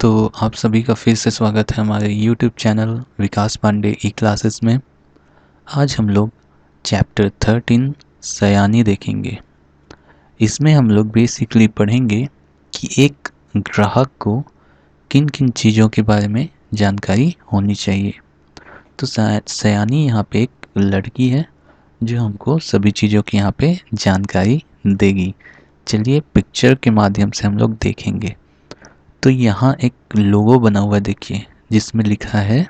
तो आप सभी का फिर से स्वागत है हमारे YouTube चैनल विकास पांडे ई क्लासेस में। आज हम लोग चैप्टर 13 सयानी देखेंगे। इसमें हम लोग बेसिकली पढ़ेंगे कि एक ग्राहक को किन किन चीज़ों के बारे में जानकारी होनी चाहिए। तो सयानी यहाँ पे एक लड़की है जो हमको सभी चीज़ों की यहाँ पे जानकारी देगी। चलिए पिक्चर के माध्यम से हम लोग देखेंगे। तो यहाँ एक लोगो बना हुआ देखिए जिसमें लिखा है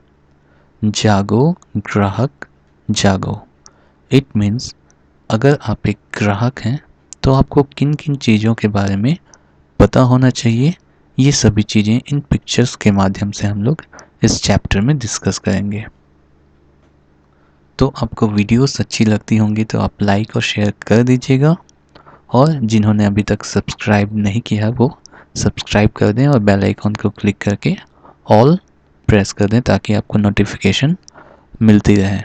जागो ग्राहक जागो। इट मीन्स अगर आप एक ग्राहक हैं तो आपको किन किन चीज़ों के बारे में पता होना चाहिए। ये सभी चीज़ें इन पिक्चर्स के माध्यम से हम लोग इस चैप्टर में डिस्कस करेंगे। तो आपको वीडियोस अच्छी लगती होंगी तो आप लाइक और शेयर कर दीजिएगा, और जिन्होंने अभी तक सब्सक्राइब नहीं किया वो सब्सक्राइब कर दें और बेल आइकन को क्लिक करके ऑल प्रेस कर दें ताकि आपको नोटिफिकेशन मिलती रहे।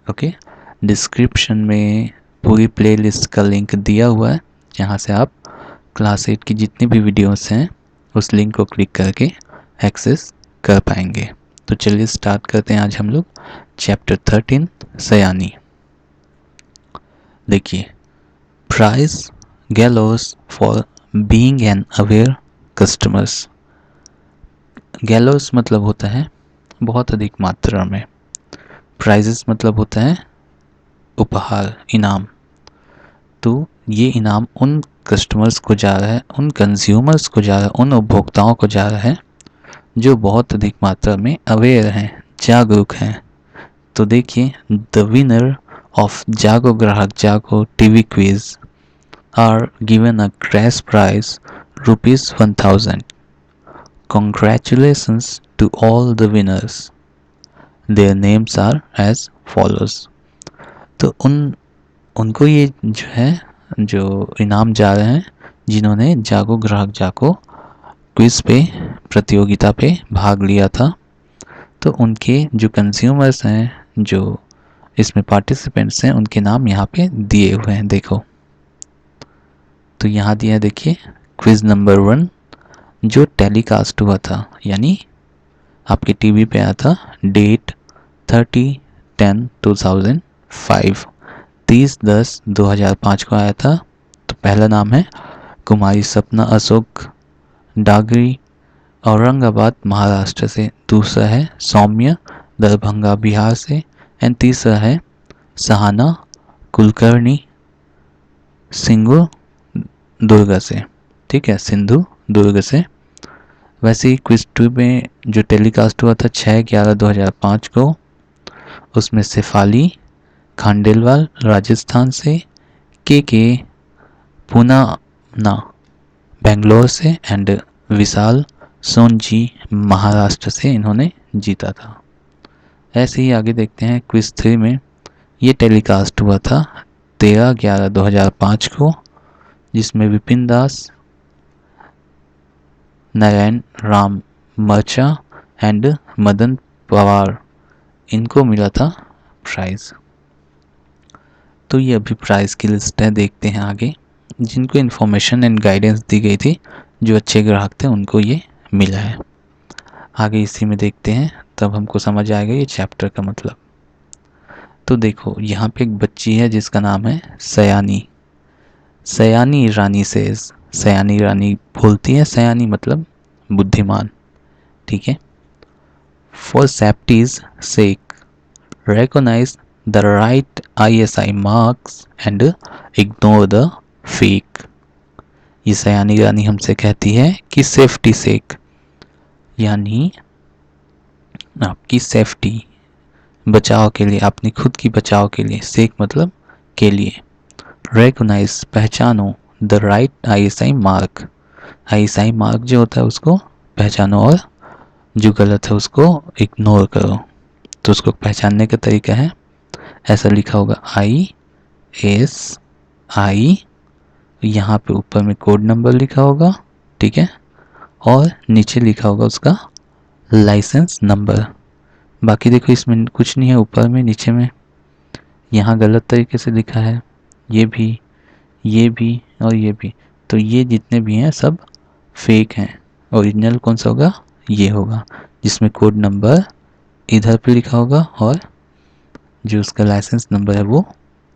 ओके, डिस्क्रिप्शन में पूरी प्लेलिस्ट का लिंक दिया हुआ है जहाँ से आप क्लास 8 की जितनी भी वीडियोस हैं उस लिंक को क्लिक करके एक्सेस कर पाएंगे। तो चलिए स्टार्ट करते हैं आज हम लोग चैप्टर 13 सयानी। देखिए, price gallows for being an aware customers. Gallows मतलब होता है बहुत अधिक मात्रा में, प्राइजेस मतलब होता है उपहार, इनाम। तो ये इनाम उन कस्टमर्स को जा रहा है, उन कंज्यूमर्स को जा रहा है, उन उपभोक्ताओं को जा रहा है जो बहुत अधिक मात्रा में अवेयर हैं, जागरूक हैं। तो देखिए, the winner of Jago Grahak Jago TV quiz are given a cash prize ₹1000। Congratulations to all the winners. Their names are as follows. तो उनको ये जो है जो इनाम जा रहे हैं जिन्होंने जागो ग्राहक जागो क्विज पे प्रतियोगिता पे भाग लिया था, तो उनके जो कंज्यूमर्स हैं, जो इसमें पार्टिसिपेंट्स हैं, उनके नाम यहाँ पे दिए हुए हैं। देखो, तो यहाँ दिया देखिए क्विज नंबर 1 जो टेलीकास्ट हुआ था, यानी आपके टीवी पे आया था, डेट 30/10/2005, 30/10/2005 को आया था। तो पहला नाम है कुमारी सपना अशोक डागरी, औरंगाबाद महाराष्ट्र से। दूसरा है सौम्य दरभंगा बिहार से। एंड तीसरा है सहाना कुलकर्णी सिंधु दुर्ग से। ठीक है, सिंधु दुर्ग से। वैसे ही क्विज 2 में जो टेलीकास्ट हुआ था 6/11/2005 को, उसमें शेफाली खांडेलवाल राजस्थान से, के पूना बेंगलोर से, एंड विशाल सोनजी महाराष्ट्र से इन्होंने जीता था। ऐसे ही आगे देखते हैं क्विज 3 में, ये टेलीकास्ट हुआ था 13/11/2005 को, जिसमें विपिन दास, नारायण राम मर्चा एंड मदन पवार, इनको मिला था प्राइज। तो ये अभी प्राइज की लिस्ट है, देखते हैं आगे जिनको इन्फॉर्मेशन एंड गाइडेंस दी गई थी, जो अच्छे ग्राहक थे उनको ये मिला है। आगे इसी में देखते हैं, तब हमको समझ आएगा ये चैप्टर का मतलब। तो देखो, यहाँ पे एक बच्ची है जिसका नाम है सयानी। सयानी रानी से, सयानी रानी बोलती है, सयानी मतलब बुद्धिमान। ठीक है। For safety's sake recognize the right ISI marks and ignore the fake। ये सयानी रानी हमसे कहती है कि सेफ्टी सेक, यानी आपकी सेफ्टी, बचाव के लिए, अपनी खुद की बचाव के लिए, सेक मतलब के लिए, recognize पहचानो, the right ISI mark, ISI mark जो होता है उसको पहचानो, और जो गलत है उसको इग्नोर करो। तो उसको पहचानने का तरीका है, ऐसा लिखा होगा ISI, यहाँ पे ऊपर में कोड नंबर लिखा होगा। ठीक है, और नीचे लिखा होगा उसका लाइसेंस नंबर। बाकी देखो इसमें कुछ नहीं है, ऊपर में नीचे में यहाँ गलत तरीके से लिखा है, ये भी और ये भी। तो ये जितने भी हैं सब फेक हैं। ओरिजिनल कौन सा होगा, ये होगा जिसमें कोड नंबर इधर पे लिखा होगा और जो उसका लाइसेंस नंबर है वो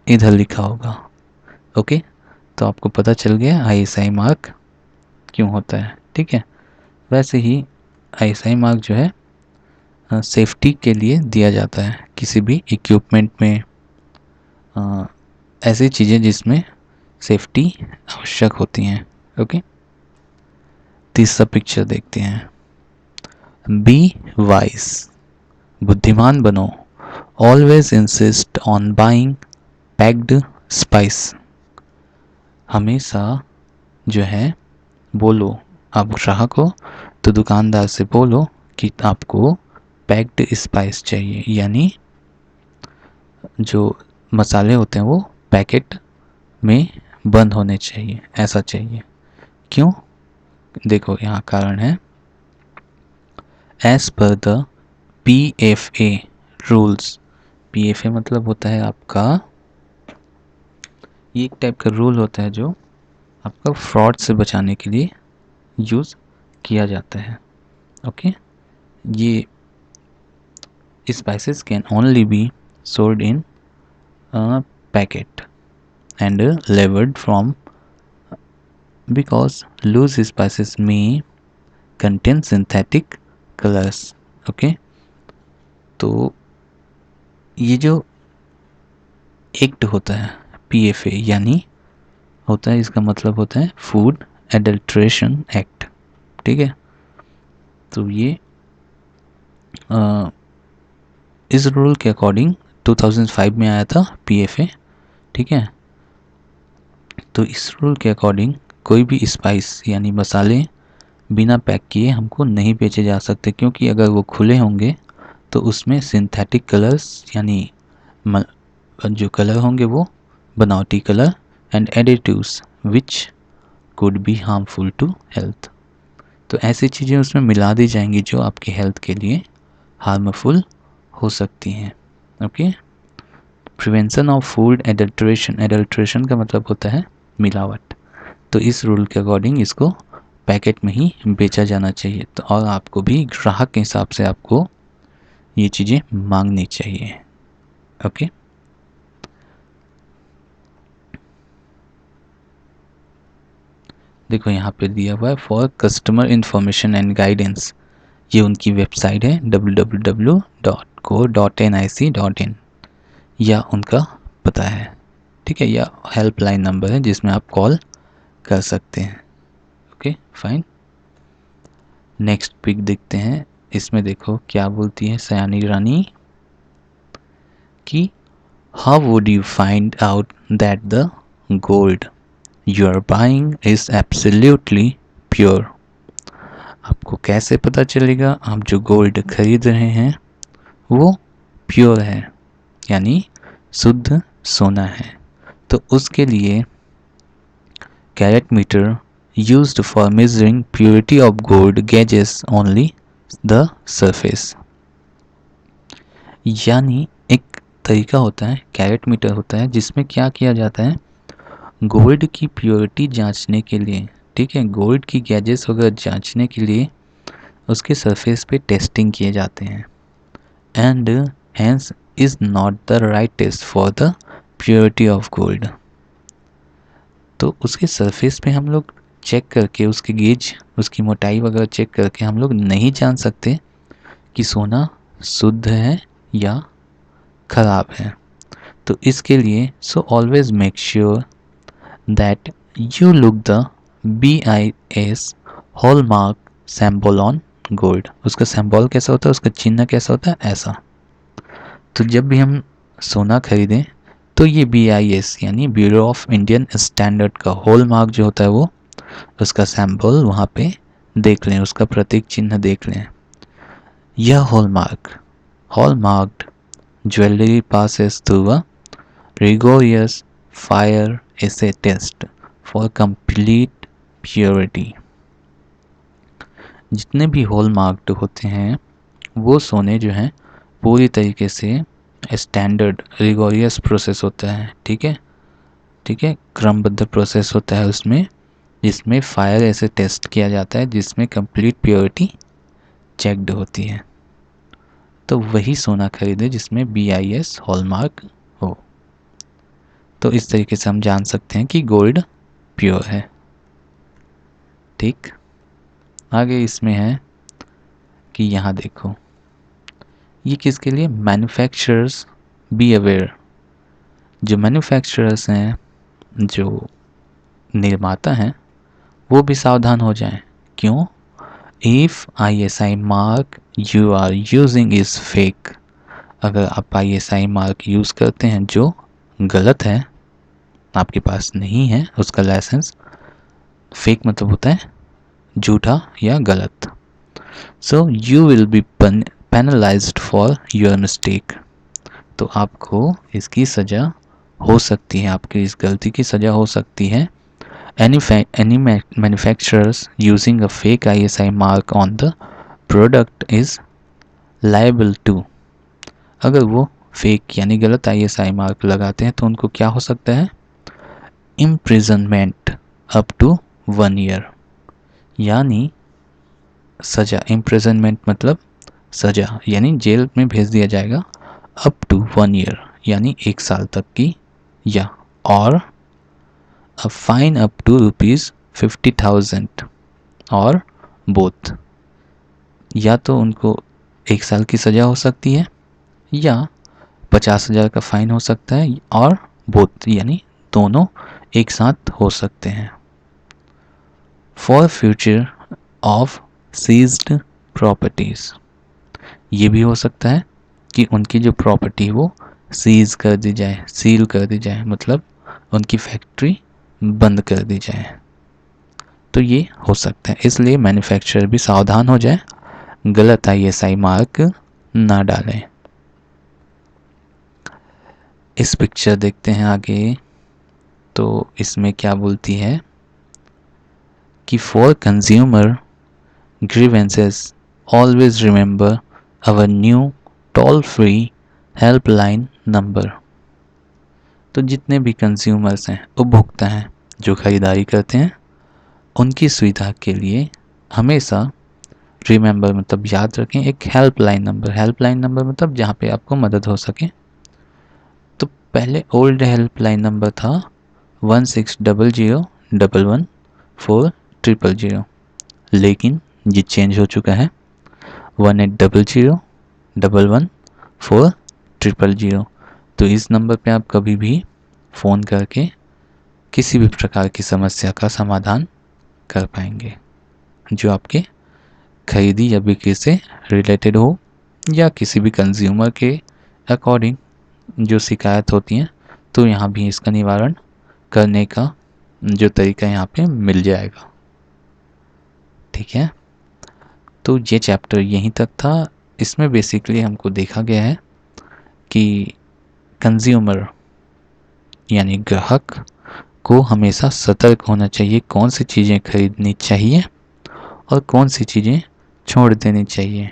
इधर लिखा होगा। ओके, तो आपको पता चल गया आईएसआई मार्क क्यों होता है। ठीक है, वैसे ही आईएसआई मार्क जो है सेफ्टी के लिए दिया जाता है किसी भी इक्विपमेंट में, ऐसी चीज़ें जिसमें सेफ्टी आवश्यक होती हैं। ओके, तीसरा पिक्चर देखते हैं। बी वाइज, बुद्धिमान बनो। Always insist on buying packed spice, हमेशा जो है बोलो, आप ग्राहक हो तो दुकानदार से बोलो कि आपको पैक्ड स्पाइस चाहिए, यानी जो मसाले होते हैं वो पैकेट में बंद होने चाहिए, ऐसा चाहिए। क्यों, देखो यहाँ कारण है। As per the PFA rules, PFA मतलब होता है आपका, ये एक टाइप का रूल होता है जो आपका फ्रॉड से बचाने के लिए यूज़ किया जाता है। ओके, ये spices can only be sold in a packet and labeled from, because loose spices may contain synthetic colors। Okay, तो ये जो एक्ट होता है PFA यानी होता है, इसका मतलब होता है फूड एडल्ट्रेशन एक्ट। ठीक है, तो ये इस रूल के अकॉर्डिंग 2005 में आया था PFA। ठीक है, तो इस रूल के अकॉर्डिंग कोई भी स्पाइस यानी मसाले बिना पैक किए हमको नहीं बेचे जा सकते, क्योंकि अगर वो खुले होंगे तो उसमें सिंथेटिक कलर्स यानी जो कलर होंगे वो बनावटी colour and additives which could be harmful to health, तो ऐसी चीज़ें उसमें मिला दी जाएंगी जो आपकी हेल्थ के लिए हार्मफुल हो सकती हैं। Okay, prevention of food adulteration, adulteration का मतलब होता है मिलावट, तो इस रूल के अकॉर्डिंग इसको पैकेट में ही बेचा जाना चाहिए। तो और आपको भी ग्राहक के हिसाब से आपको ये चीज़ें मांगनी चाहिए। ओके, देखो यहाँ पे दिया हुआ है for customer information and guidance, ये उनकी वेबसाइट है www.co.nic.in, या उनका पता है। ठीक है, या हेल्पलाइन नंबर है जिसमें आप कॉल कर सकते हैं। ओके फाइन, नेक्स्ट पिक देखते हैं। इसमें देखो क्या बोलती है सयानी रानी कि how would you find out that the gold you are buying is absolutely pure, आपको कैसे पता चलेगा आप जो गोल्ड खरीद रहे हैं वो प्योर है यानी शुद्ध सोना है। तो उसके लिए carat meter used for measuring purity of gold gauges only the surface, यानी एक तरीका होता है कैरेट मीटर होता है जिसमें क्या किया जाता है, गोल्ड की प्योरिटी जांचने के लिए, ठीक है, गोल्ड की गैजेस वगैरह जांचने के लिए उसके सरफेस पे टेस्टिंग किए जाते हैं, and hence is not the right test for the purity of gold. तो उसके सरफेस पे हम लोग चेक करके उसकी गेज, उसकी मोटाई वगैरह चेक करके हम लोग नहीं जान सकते कि सोना शुद्ध है या खराब है। तो इसके लिए so always make sure that you look the BIS hallmark symbol on gold, उसका सिंबल कैसा होता है, उसका चिन्ह कैसा होता है, ऐसा। तो जब भी हम सोना खरीदें तो ये BIS यानी ब्यूरो ऑफ इंडियन स्टैंडर्ड का हॉलमार्क जो होता है वो उसका सैम्पल वहाँ पे देख लें, उसका प्रतीक चिन्ह देख लें। यह हॉलमार्क्ड jewellery passes through a rigorous fire assay test for complete purity। जितने भी हॉलमार्क्ड होते हैं वो सोने जो हैं पूरी तरीके से स्टैंडर्ड रिगोरियस प्रोसेस होता है। ठीक है, ठीक है, क्रमबद्ध प्रोसेस होता है उसमें जिसमें फायर ऐसे टेस्ट किया जाता है जिसमें कंप्लीट प्योरिटी चेक्ड होती है। तो वही सोना खरीदे जिसमें BIS हॉलमार्क हो। तो इस तरीके से हम जान सकते हैं कि गोल्ड प्योर है। ठीक, आगे इसमें है कि यहाँ देखो, ये किसके लिए, मैन्युफैक्चरर्स बी अवेयर। जो मैन्युफैक्चरर्स हैं, जो निर्माता हैं, वो भी सावधान हो जाएं। क्यों? If ISI mark you are using is fake. अगर आप ISI मार्क यूज़ करते हैं जो गलत है, आपके पास नहीं है उसका लाइसेंस, फेक मतलब होता है झूठा या गलत, so you will be penalised for your mistake. तो आपको इसकी सज़ा हो सकती है, आपकी इस गलती की सज़ा हो सकती है। Any manufacturers using a fake ISI mark on the product is liable to। अगर वो फेक यानी गलत ISI मार्क लगाते हैं तो उनको क्या हो सकता है, imprisonment up to 1 year, यानी सज़ा। imprisonment मतलब सज़ा, यानी जेल में भेज दिया जाएगा अप टू 1 year यानी 1 साल तक की, या और a fine up to ₹50,000 और बोथ। या तो उनको 1 साल की सज़ा हो सकती है या 50,000 का फाइन हो सकता है, और बोथ यानी दोनों एक साथ हो सकते हैं। For future of seized properties, ये भी हो सकता है कि उनकी जो प्रॉपर्टी वो सीज कर दी जाए, सील कर दी जाए, मतलब उनकी फैक्ट्री बंद कर दी जाए। तो ये हो सकता है, इसलिए मैन्युफैक्चरर भी सावधान हो जाए, गलत ISI मार्क ना डालें। इस पिक्चर देखते हैं आगे, तो इसमें क्या बोलती है कि for consumer grievances always remember our new toll free helpline number. तो जितने भी कंज्यूमर्स हैं, उपभोक्ता हैं, जो खरीदारी करते हैं, उनकी सुविधा के लिए हमेशा रिमेंबर मतलब याद रखें एक हेल्पलाइन नंबर। हेल्पलाइन नंबर मतलब जहाँ पे आपको मदद हो सके। तो पहले ओल्ड हेल्पलाइन नंबर था 1600111400, लेकिन ये चेंज हो चुका है 1800111400। तो इस नंबर पे आप कभी भी फ़ोन करके किसी भी प्रकार की समस्या का समाधान कर पाएंगे, जो आपके खरीदी या बिक्री से रिलेटेड हो, या किसी भी कंज्यूमर के अकॉर्डिंग जो शिकायत होती हैं, तो यहाँ भी इसका निवारण करने का जो तरीका यहाँ पे मिल जाएगा। ठीक है, तो ये चैप्टर यहीं तक था। इसमें बेसिकली हमको देखा गया है कि कंज्यूमर यानी ग्राहक को हमेशा सतर्क होना चाहिए, कौन सी चीज़ें खरीदनी चाहिए और कौन सी चीज़ें छोड़ देनी चाहिए,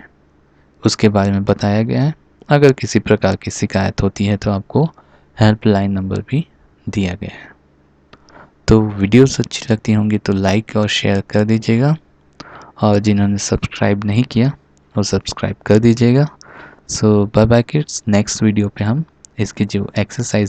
उसके बारे में बताया गया है। अगर किसी प्रकार की शिकायत होती है तो आपको हेल्पलाइन नंबर भी दिया गया है। तो वीडियोस अच्छी लगती होंगी तो लाइक और शेयर कर दीजिएगा, और जिन्होंने सब्सक्राइब नहीं किया वो सब्सक्राइब कर दीजिएगा। So bye bye kids, next video पे हम इसकी जो एक्सरसाइज